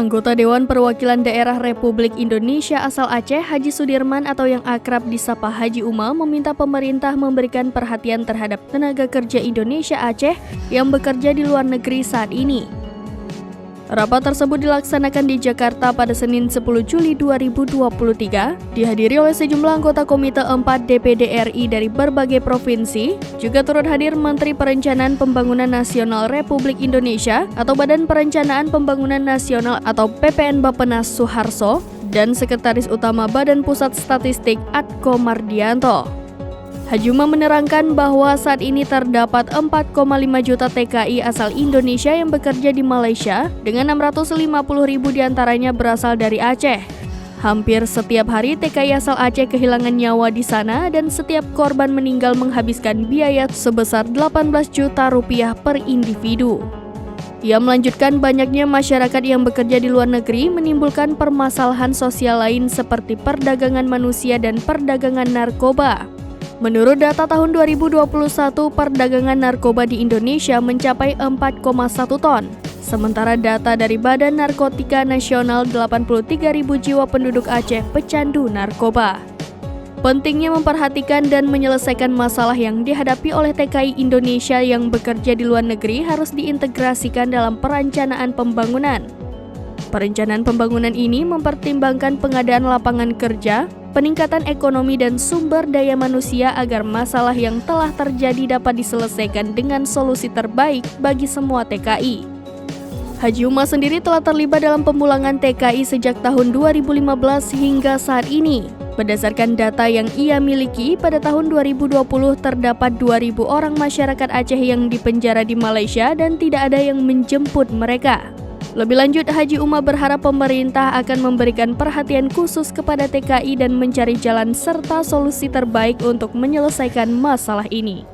Anggota Dewan Perwakilan Daerah Republik Indonesia asal Aceh, Haji Sudirman atau yang akrab disapa Haji Uma, meminta pemerintah memberikan perhatian terhadap tenaga kerja Indonesia Aceh yang bekerja di luar negeri saat ini. Rapat tersebut dilaksanakan di Jakarta pada Senin 10 Juli 2023, dihadiri oleh sejumlah anggota Komite 4 DPD RI dari berbagai provinsi. Juga turut hadir Menteri Perencanaan Pembangunan Nasional Republik Indonesia atau Badan Perencanaan Pembangunan Nasional atau PPN Bappenas Suharso dan Sekretaris Utama Badan Pusat Statistik Atko Mardianto. Haji Uma menerangkan bahwa saat ini terdapat 4,5 juta TKI asal Indonesia yang bekerja di Malaysia, dengan 650.000 diantaranya berasal dari Aceh. Hampir setiap hari TKI asal Aceh kehilangan nyawa di sana dan setiap korban meninggal menghabiskan biaya sebesar 18 juta rupiah per individu. Ia melanjutkan banyaknya masyarakat yang bekerja di luar negeri menimbulkan permasalahan sosial lain seperti perdagangan manusia dan perdagangan narkoba. Menurut data tahun 2021, perdagangan narkoba di Indonesia mencapai 4,1 ton. Sementara data dari Badan Narkotika Nasional, 83.000 jiwa penduduk Aceh pecandu narkoba. Pentingnya memperhatikan dan menyelesaikan masalah yang dihadapi oleh TKI Indonesia yang bekerja di luar negeri harus diintegrasikan dalam perencanaan pembangunan. Perencanaan pembangunan ini mempertimbangkan pengadaan lapangan kerja, peningkatan ekonomi dan sumber daya manusia agar masalah yang telah terjadi dapat diselesaikan dengan solusi terbaik bagi semua TKI. Haji Uma sendiri telah terlibat dalam pemulangan TKI sejak tahun 2015 hingga saat ini. Berdasarkan data yang ia miliki, pada tahun 2020 terdapat 2.000 orang masyarakat Aceh yang dipenjara di Malaysia dan tidak ada yang menjemput mereka. Lebih lanjut, Haji Uma berharap pemerintah akan memberikan perhatian khusus kepada TKI dan mencari jalan serta solusi terbaik untuk menyelesaikan masalah ini.